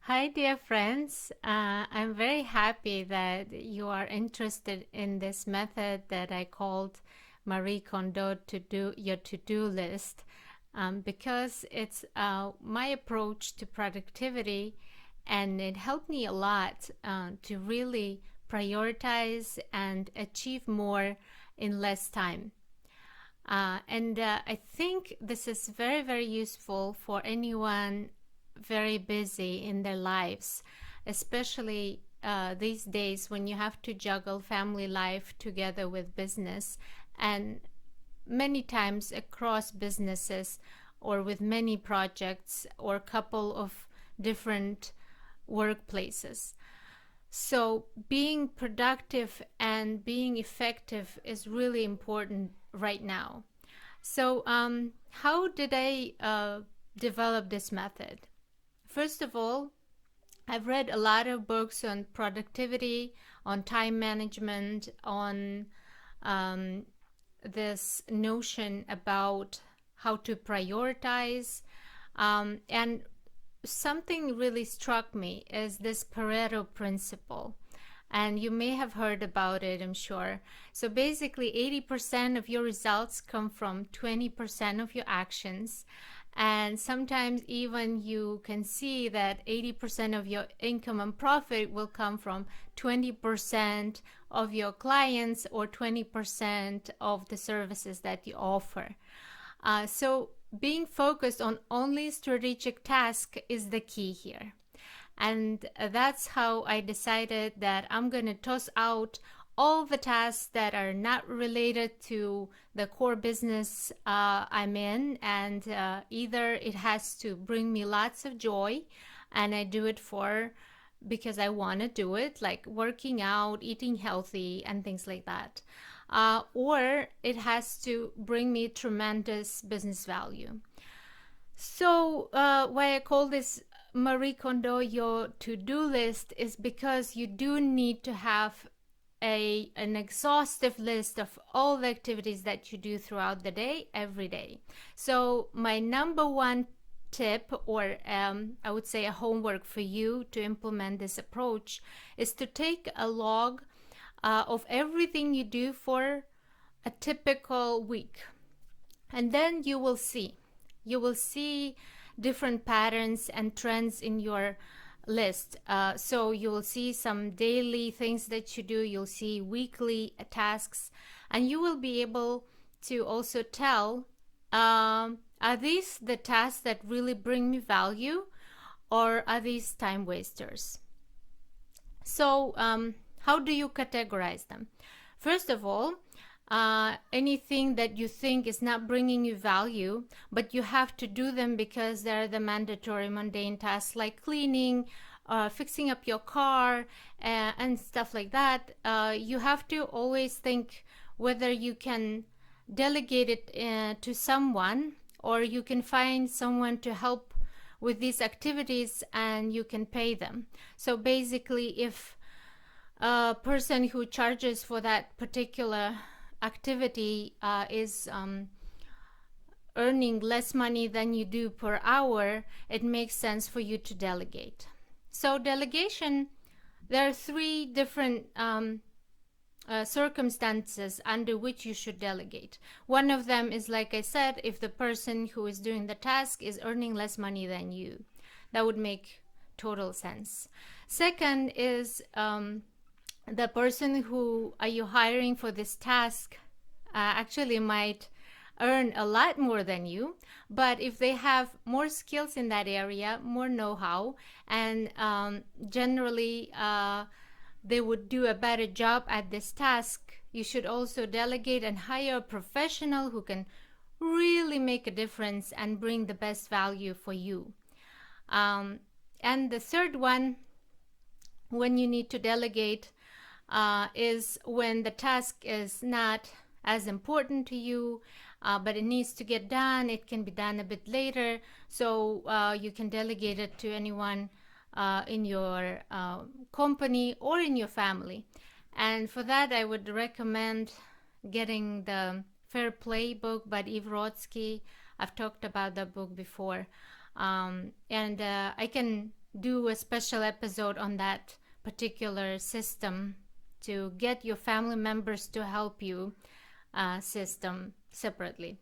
Hi, dear friends. I'm very happy that you are interested in this method that I called Marie Kondo to do your to-do list, because it's my approach to productivity, and it helped me a lot to really prioritize and achieve more in less time. And I think this is very, very useful for anyone very busy in their lives, especially these days when you have to juggle family life together with business, and many times across businesses or with many projects or couple of different workplaces. So being productive and being effective is really important right now. So how did I develop this method? First of all, I've read a lot of books on productivity, on time management, on um, this notion about how to prioritize. And something really struck me is this Pareto principle. And you may have heard about it, I'm sure. So basically, 80% of your results come from 20% of your actions. And sometimes even you can see that 80% of your income and profit will come from 20% of your clients or 20% of the services that you offer. So being focused on only strategic tasks is the key here. And that's how I decided that I'm going to toss out all the tasks that are not related to the core business I'm in, and either it has to bring me lots of joy and I do it for because I want to do it, like working out, eating healthy, and things like that. Or it has to bring me tremendous business value. So, why I call this Marie Kondo your to-do list is because you do need to have an exhaustive list of all the activities that you do throughout the day, every day. So, my number one tip, or I would say a homework for you to implement this approach, is to take a log of everything you do for a typical week. And then you will see different patterns and trends in your list. So you will see some daily things that you do, you'll see weekly tasks, and you will be able to also tell, are these the tasks that really bring me value, or are these time wasters? So how do you categorize them? First of all, anything that you think is not bringing you value, but you have to do them because they're the mandatory mundane tasks like cleaning, fixing up your car, and stuff like that. You have to always think whether you can delegate it to someone, or you can find someone to help with these activities and you can pay them. So basically, if a person who charges for that particular activity is earning less money than you do per hour, it makes sense for you to delegate. So delegation, there are three different circumstances under which you should delegate. One of them is, like I said, if the person who is doing the task is earning less money than you. That would make total sense. Second is the person who are you hiring for this task actually might earn a lot more than you, but if they have more skills in that area, more know-how, and generally they would do a better job at this task, you should also delegate and hire a professional who can really make a difference and bring the best value for you. And the third one, when you need to delegate, is when the task is not as important to you, but it needs to get done. It can be done a bit later, so you can delegate it to anyone in your company or in your family. And for that, I would recommend getting the Fair Play book by Eve Rodsky. I've talked about that book before. And I can do a special episode on that particular system to get your family members to help you system separately.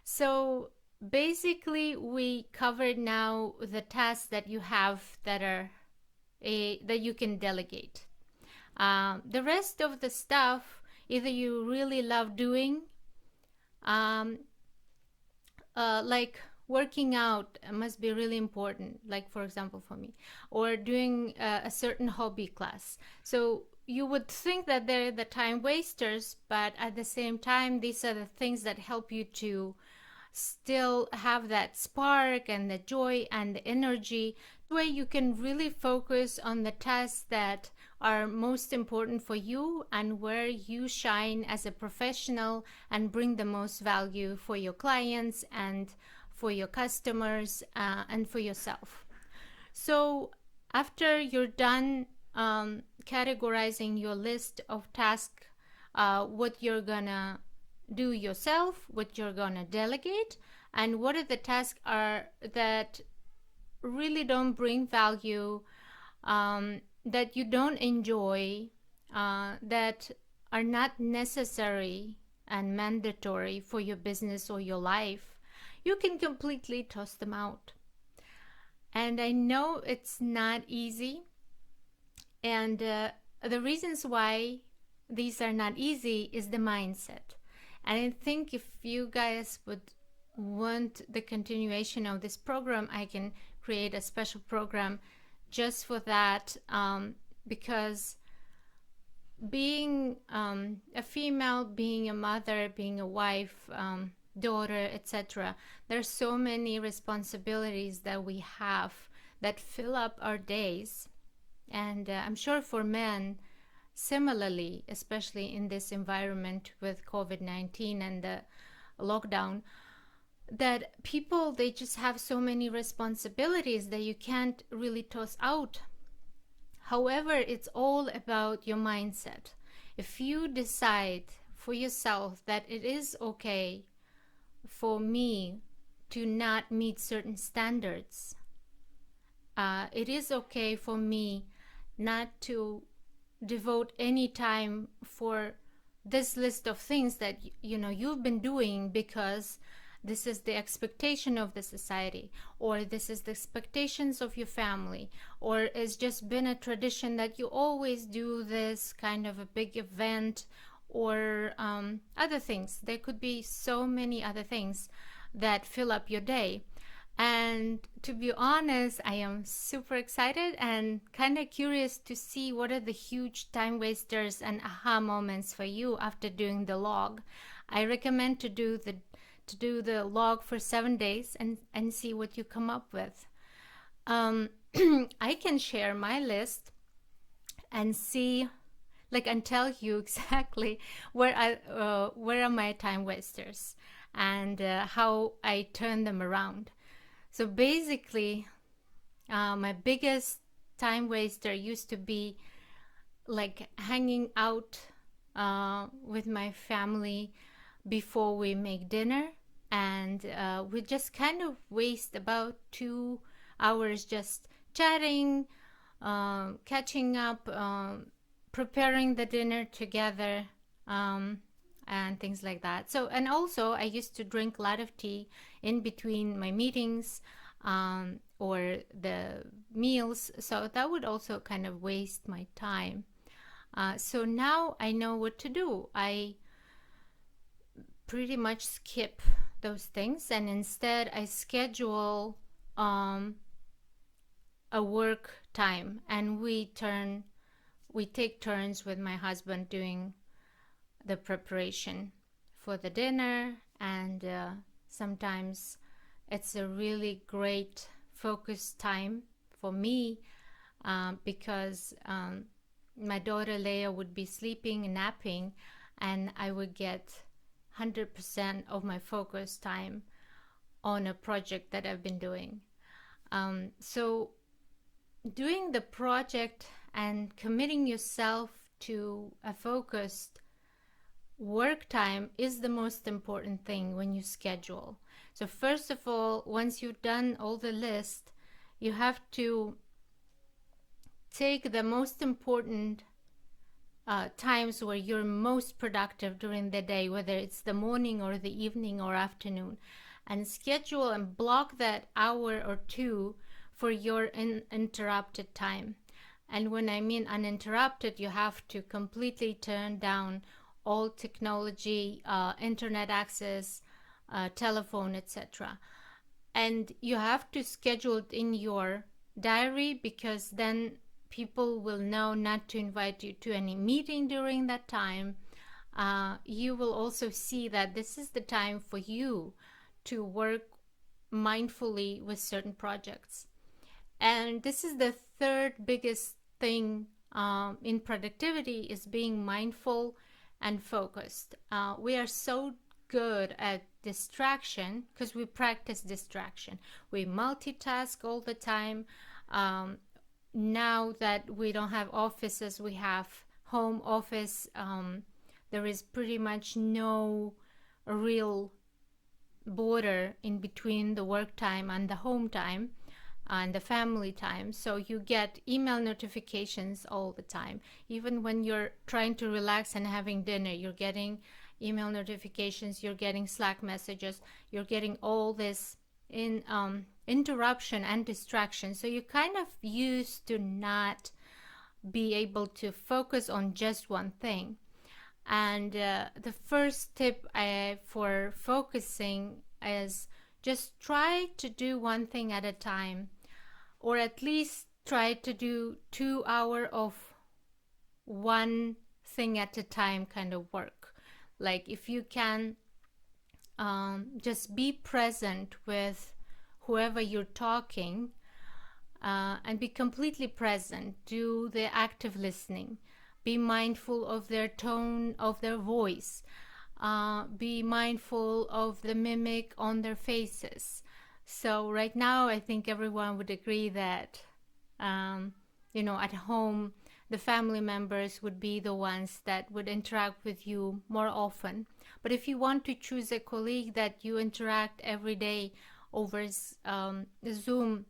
So basically, we covered now the tasks that you have that are that you can delegate. The rest of the stuff, either you really love doing, um, like working out must be really important, like for example for me, or doing a certain hobby class. So you would think that they're the time wasters, but at the same time, these are the things that help you to still have that spark and the joy and the energy, where you can really focus on the tasks that are most important for you and where you shine as a professional and bring the most value for your clients and for your customers and for yourself. So after you're done categorizing your list of tasks, what you're gonna do yourself, what you're gonna delegate, and what are the tasks are that really don't bring value, that you don't enjoy, that are not necessary and mandatory for your business or your life, you can completely toss them out. And I know it's not easy, and the reasons why these are not easy is the mindset. And I think if you guys would want the continuation of this program, I can create a special program just for that, because being a female, being a mother, being a wife, daughter, etc., there's so many responsibilities that we have that fill up our days. And I'm sure for men, similarly, especially in this environment with COVID-19 and the lockdown, that people, they just have so many responsibilities that you can't really toss out. However, it's all about your mindset. If you decide for yourself that it is okay for me to not meet certain standards, it is okay for me not to devote any time for this list of things that you've been doing because this is the expectation of the society, or this is the expectations of your family, or it's just been a tradition that you always do this kind of a big event, or other things. There could be so many other things that fill up your day. And to be honest, I am super excited and kind of curious to see what are the huge time wasters and aha moments for you after doing the log. I recommend to do the log for 7 days and see what you come up with. I can share my list and see, like, and tell you exactly where are my time wasters and how I turn them around. So basically, my biggest time waster used to be like hanging out with my family before we make dinner, and we just kind of waste about 2 hours just chatting, catching up, preparing the dinner together, and things like that. So, and also I used to drink a lot of tea in between my meetings or the meals, so that would also kind of waste my time. So now I know what to do. I pretty much skip those things, and instead I schedule a work time, and we take turns with my husband doing the preparation for the dinner. And sometimes it's a really great focus time for me, because my daughter Leia would be sleeping and napping, and I would get 100% of my focus time on a project that I've been doing. So doing the project and committing yourself to a focused work time is the most important thing when you schedule. So first of all, once you've done all the list, you have to take the most important times where you're most productive during the day, whether it's the morning or the evening or afternoon, and schedule and block that hour or two for your uninterrupted time. And when I mean uninterrupted, you have to completely turn down all technology, internet access, telephone, etc. And you have to schedule it in your diary, because then people will know not to invite you to any meeting during that time. You will also see that this is the time for you to work mindfully with certain projects. And this is the third biggest thing in productivity, is being mindful and focused. We are so good at distraction because we practice distraction. We multitask all the time. Now that we don't have offices, we have home office. There is pretty much no real border in between the work time and the home time and the family time. So you get email notifications all the time. Even when you're trying to relax and having dinner, you're getting email notifications, you're getting Slack messages, you're getting all this in interruption and distraction. So you kind of used to not be able to focus on just one thing. And the first tip for focusing is just try to do one thing at a time, or at least try to do 2 hours of one thing at a time kind of work. Like if you can just be present with whoever you're talking, and be completely present. Do the active listening. Be mindful of their tone of their voice. Be mindful of the mimic on their faces. So right now, I think everyone would agree that, at home, the family members would be the ones that would interact with you more often. But if you want to choose a colleague that you interact every day over Zoom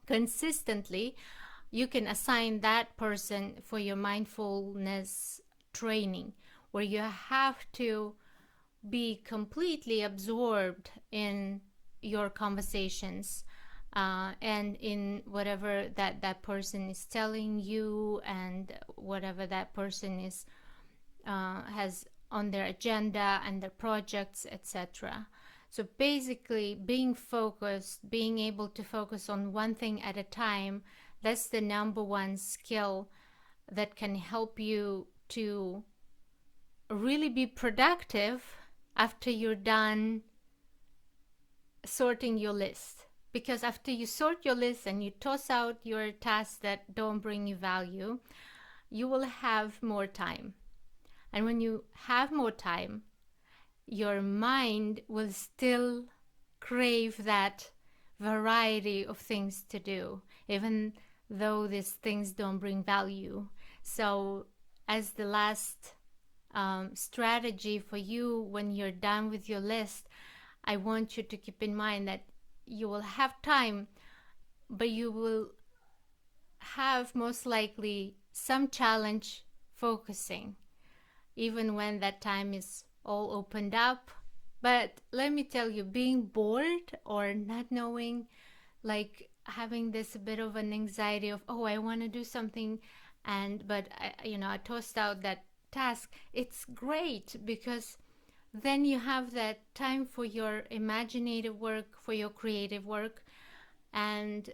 consistently, you can assign that person for your mindfulness training, where you have to be completely absorbed in your conversations and in whatever that person is telling you, and whatever that person is has on their agenda and their projects, etc. So basically, being focused, being able to focus on one thing at a time, that's the number one skill that can help you to really be productive after you're done sorting your list. Because after you sort your list and you toss out your tasks that don't bring you value, you will have more time. And when you have more time, your mind will still crave that variety of things to do, even though these things don't bring value. So as the last strategy for you, when you're done with your list, I want you to keep in mind that you will have time, but you will have most likely some challenge focusing, even when that time is all opened up. But let me tell you, being bored or not knowing, like having this bit of an anxiety of, oh, I want to do something, but I tossed out that task, it's great, because then you have that time for your imaginative work, for your creative work, and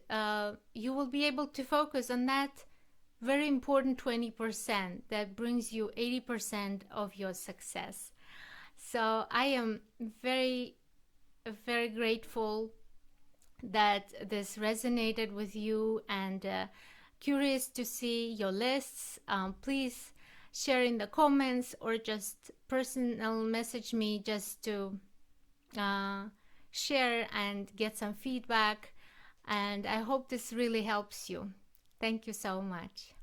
you will be able to focus on that very important 20% that brings you 80% of your success. So I am very, very grateful that this resonated with you, and curious to see your lists. Please share in the comments, or just personal message me just to share and get some feedback. And I hope this really helps you. Thank you so much.